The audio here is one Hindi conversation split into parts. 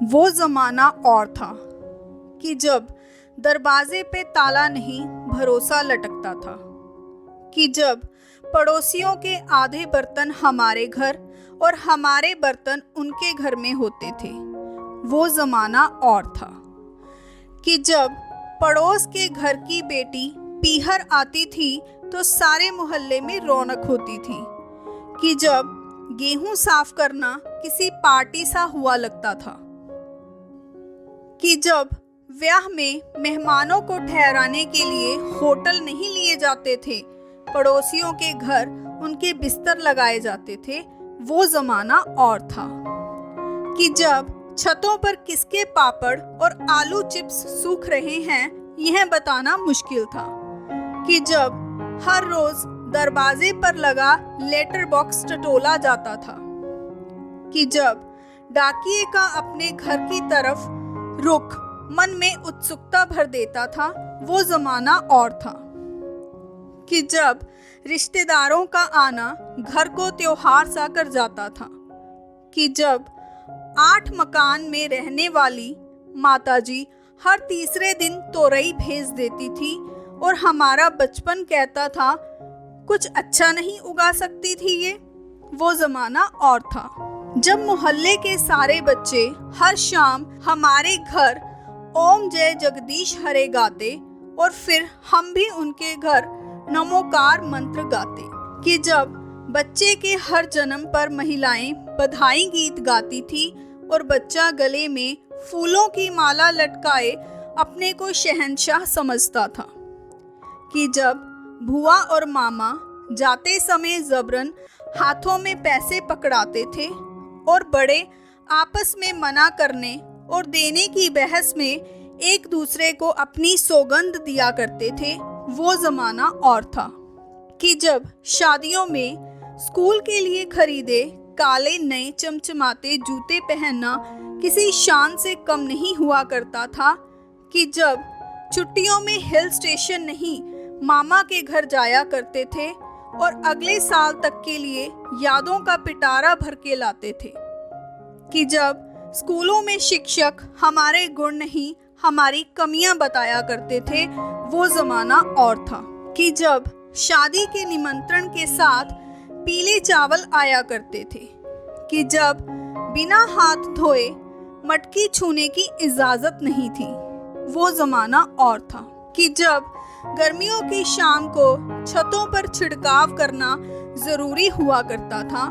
वो ज़माना और था कि जब दरवाजे पे ताला नहीं भरोसा लटकता था, कि जब पड़ोसियों के आधे बर्तन हमारे घर और हमारे बर्तन उनके घर में होते थे। वो ज़माना और था कि जब पड़ोस के घर की बेटी पीहर आती थी तो सारे मोहल्ले में रौनक होती थी, कि जब गेहूं साफ करना किसी पार्टी सा हुआ लगता था, कि जब ब्याह में मेहमानों को ठहराने के लिए होटल नहीं लिए जाते थे, पड़ोसियों के घर उनके बिस्तर लगाए जाते थे। वो ज़माना और था कि जब छतों पर किसके पापड़ और आलू चिप्स सूख रहे हैं यह बताना मुश्किल था, कि जब हर रोज दरवाजे पर लगा लेटर बॉक्स टटोला जाता था, कि जब डाकिये का अपने घर की तरफ रुख मन में उत्सुकता भर देता था। वो ज़माना और था कि जब रिश्तेदारों का आना घर को त्योहार सा कर जाता था, कि जब 8 मकान में रहने वाली माताजी हर तीसरे दिन तोरई भेज देती थी और हमारा बचपन कहता था कुछ अच्छा नहीं उगा सकती थी ये। वो ज़माना और था जब मोहल्ले के सारे बच्चे हर शाम हमारे घर ओम जय जगदीश हरे गाते और फिर हम भी उनके घर नमोकार मंत्र गाते, कि जब बच्चे के हर जन्म पर महिलाएं बधाई गीत गाती थी और बच्चा गले में फूलों की माला लटकाए अपने को शहंशाह समझता था, कि जब बुआ और मामा जाते समय जबरन हाथों में पैसे पकड़ाते थे और बड़े आपस में मना करने और देने की बहस में एक दूसरे को अपनी सौगंध दिया करते थे। वो ज़माना और था कि जब शादियों में स्कूल के लिए खरीदे काले नए चमचमाते जूते पहनना किसी शान से कम नहीं हुआ करता था, कि जब छुट्टियों में हिल स्टेशन नहीं मामा के घर जाया करते थे और अगले साल तक के लिए यादों का पिटारा भर के लाते थे, कि जब स्कूलों में शिक्षक हमारे गुण नहीं हमारी कमियां बताया करते थे। वो ज़माना और था कि जब शादी के निमंत्रण के साथ पीले चावल आया करते थे, कि जब बिना हाथ धोए मटकी छूने की इजाज़त नहीं थी। वो ज़माना और था कि जब गर्मियों की शाम को छतों पर छिड़काव करना ज़रूरी हुआ करता था,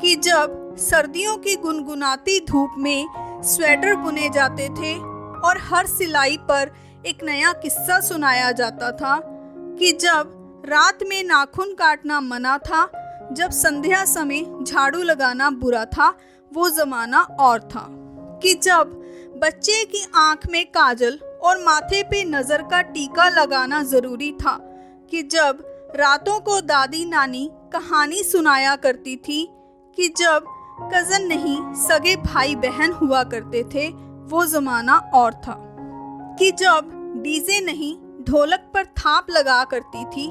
कि जब सर्दियों की गुनगुनाती धूप में स्वेटर बुने जाते थे और हर सिलाई पर एक नया किस्सा सुनाया जाता था, कि जब रात में नाखून काटना मना था, जब संध्या समय झाड़ू लगाना बुरा था। वो ज़माना और था कि जब बच्चे की आंख में काजल और माथे पे नज़र का टीका लगाना ज़रूरी था, कि जब रातों को दादी नानी कहानी सुनाया करती थी, कि जब कज़न नहीं सगे भाई बहन हुआ करते थे। वो ज़माना और था कि जब डीजे नहीं ढोलक पर थाप लगा करती थी,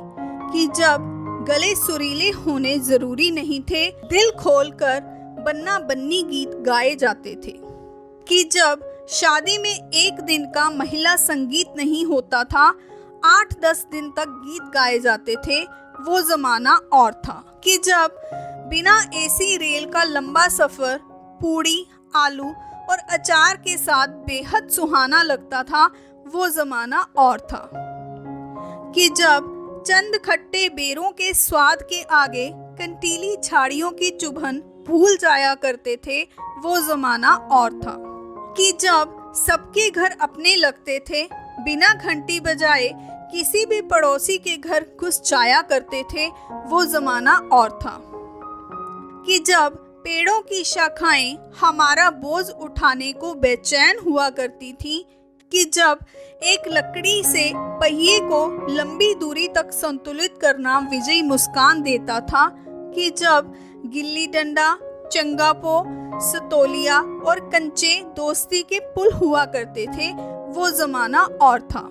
कि जब गले सुरीले होने ज़रूरी नहीं थे दिल खोलकर बन्ना बन्नी गीत गाए जाते थे, कि जब शादी में एक दिन का महिला संगीत नहीं होता था 8-10 दिन तक गीत गाए जाते थे। वो ज़माना और था कि जब बिना एसी रेल का लंबा सफ़र पूड़ी आलू और अचार के साथ बेहद सुहाना लगता था। वो ज़माना और था कि जब चंद खट्टे बेरों के स्वाद के आगे कंटीली झाड़ियों की चुभन भूल जाया करते थे। वो ज़माना और था कि जब सबके घर अपने लगते थे, बिना घंटी बजाए किसी भी पड़ोसी के घर घुस जाया करते थे। वो ज़माना और था कि जब पेड़ों की शाखाएं हमारा बोझ उठाने को बेचैन हुआ करती थी, कि जब एक लकड़ी से पहिए को लंबी दूरी तक संतुलित करना विजयी मुस्कान देता था, कि जब गिल्ली डंडा चंगापो सतोलिया और कंचे दोस्ती के पुल हुआ करते थे। वो ज़माना और था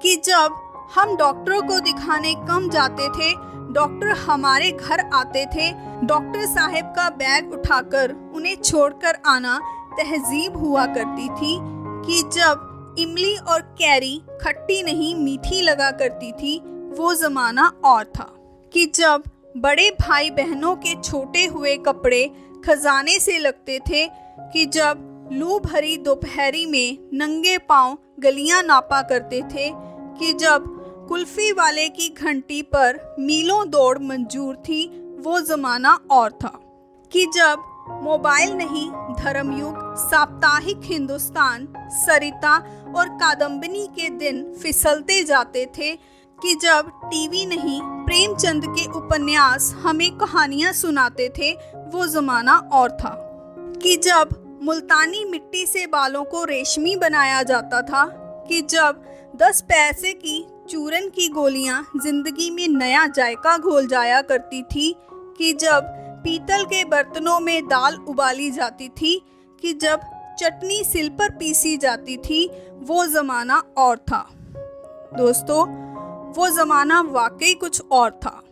कि जब हम डॉक्टरों को दिखाने कम जाते थे, डॉक्टर हमारे घर आते थे। डॉक्टर साहब का बैग उठाकर उन्हें छोड़कर आना तहजीब हुआ करती थी, कि जब इमली और कैरी खट्टी नहीं मीठी लगा करती थी, वो ज़माना और था। कि जब बड़े भाई बहनों के छोटे हुए कपड़े खजाने से लगते थे, कि जब लू भरी दोपहरी में नंगे पांव गलियां नापा करते थे, कि जब कुल्फी वाले की घंटी पर मीलों दौड़ मंजूर थी, वो ज़माना और था। कि जब मोबाइल नहीं, धर्मयुग, साप्ताहिक हिंदुस्तान, सरिता और कादम्बिनी के दिन फिसलते जाते थे, कि जब टीवी नहीं, प्रेमचंद के उपन्यास हमें कहानियां सुनाते थे, वो ज़माना और था। कि जब मुल्तानी मिट्टी से बालों को रेशमी बनाया जाता था, कि जब 10 पैसे की चूरन की गोलियां जिंदगी में नया जायका घोल जाया करती थी, कि जब पीतल के बर्तनों में दाल उबाली जाती थी, कि जब चटनी सिल पर पीसी जाती थी, वो ज़माना और था। दोस्तों, वो ज़माना वाकई कुछ और था।